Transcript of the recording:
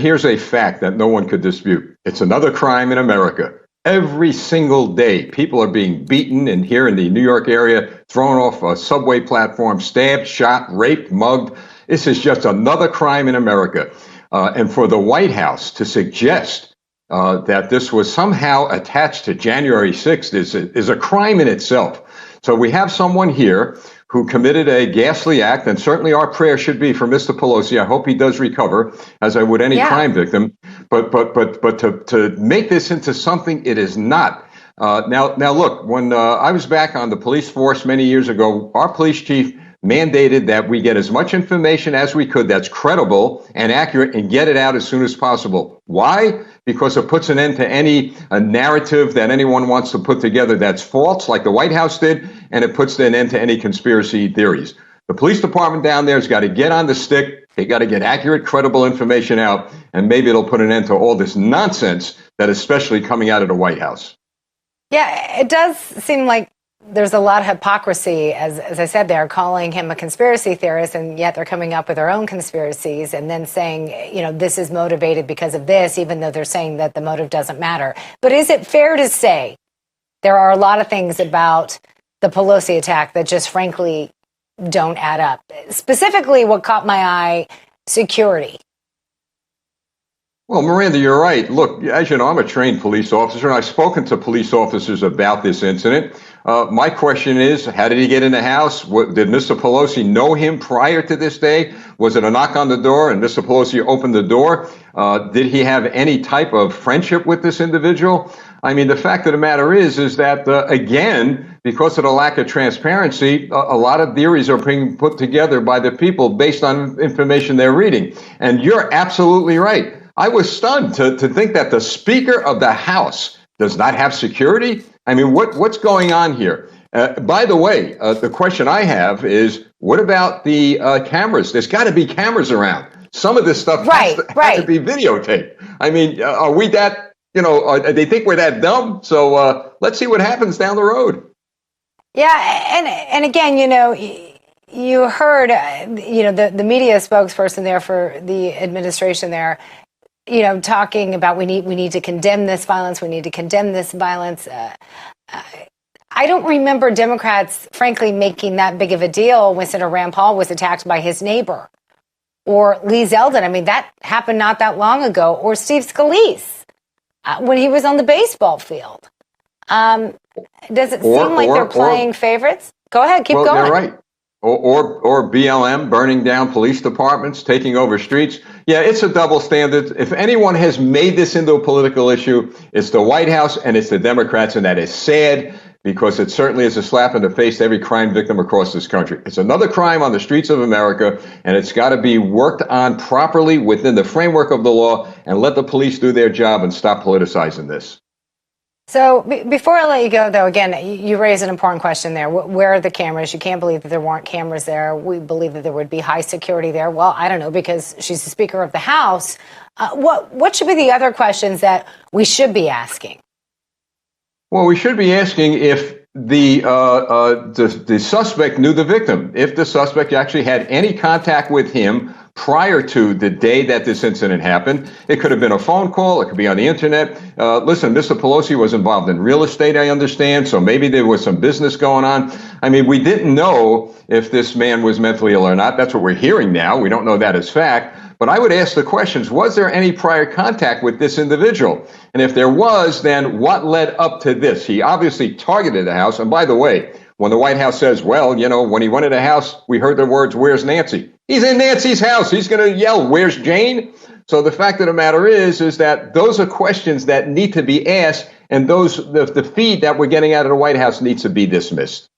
Here's a fact that no one could dispute. It's another crime in America. Every single day, people are being beaten, and here in the New York area, thrown off a subway platform, stabbed, shot, raped, mugged. This is just another crime in America. And for the White House to suggest that this was somehow attached to January 6th is a crime in itself. So we have someone here who committed a ghastly act, and certainly our prayer should be for Mr. Pelosi. I hope he does recover, as I would any crime victim. But to make this into something it is not. Now look, when I was back on the police force many years ago, our police chief mandated that we get as much information as we could that's credible and accurate and get it out as soon as possible. Why? Because it puts an end to any narrative that anyone wants to put together that's false, like the White House did, and it puts an end to any conspiracy theories. The police department down there has got to get on the stick. They got to get accurate, credible information out, and maybe it'll put an end to all this nonsense that is especially coming out of the White House. Yeah, it does seem like there's a lot of hypocrisy, as I said, they're calling him a conspiracy theorist, and yet they're coming up with their own conspiracies and then saying, this is motivated because of this, even though they're saying that the motive doesn't matter. But is it fair to say there are a lot of things about the Pelosi attack that just frankly don't add up? Specifically, what caught my eye, security. Well, Miranda, you're right. Look, as you know, I'm a trained police officer, and I've spoken to police officers about this incident. My question is, how did he get in the house? Did Mr. Pelosi know him prior to this day? Was it a knock on the door and Mr. Pelosi opened the door? Did he have any type of friendship with this individual? I mean, the fact of the matter is that, again, because of the lack of transparency, a lot of theories are being put together by the people based on information they're reading. And you're absolutely right. I was stunned to think that the Speaker of the House does not have security. I mean, what's going on here? By the way, the question I have is, what about the cameras? There's got to be cameras around. Some of this stuff has to be videotaped. I mean, are we that, they think we're that dumb? So let's see what happens down the road. Yeah, and again, you heard, the media spokesperson there for the administration there, talking about we need to condemn this violence. We need to condemn this violence. I don't remember Democrats, frankly, making that big of a deal when Senator Rand Paul was attacked by his neighbor, or Lee Zeldin. I mean, that happened not that long ago. Or Steve Scalise when he was on the baseball field. Does it seem like they're playing favorites? Go ahead, keep going. You're right. Or BLM burning down police departments, taking over streets. Yeah, it's a double standard. If anyone has made this into a political issue, it's the White House and it's the Democrats, and that is sad because it certainly is a slap in the face to every crime victim across this country. It's another crime on the streets of America, and it's got to be worked on properly within the framework of the law, and let the police do their job and stop politicizing this. So before I let you go, though, again, you raised an important question there. Where are the cameras? You can't believe that there weren't cameras there. We believe that there would be high security there. Well, I don't know, because she's the Speaker of the House. What should be the other questions that we should be asking? Well, we should be asking if the suspect knew the victim, if the suspect actually had any contact with him prior to the day that this incident happened. It could have been a phone call. It could be on the internet. Listen, Mr. Pelosi was involved in real estate, I understand, so maybe there was some business going on. I mean, we didn't know if this man was mentally ill or not. That's what we're hearing now. We don't know that as fact. But I would ask the questions, was there any prior contact with this individual? And if there was, then what led up to this? He obviously targeted the house. And by the way, when the White House says, well, when he went in the house, we heard the words, "Where's Nancy?" He's in Nancy's house. He's going to yell, "Where's Jane?" So the fact of the matter is that those are questions that need to be asked, and the feed that we're getting out of the White House needs to be dismissed.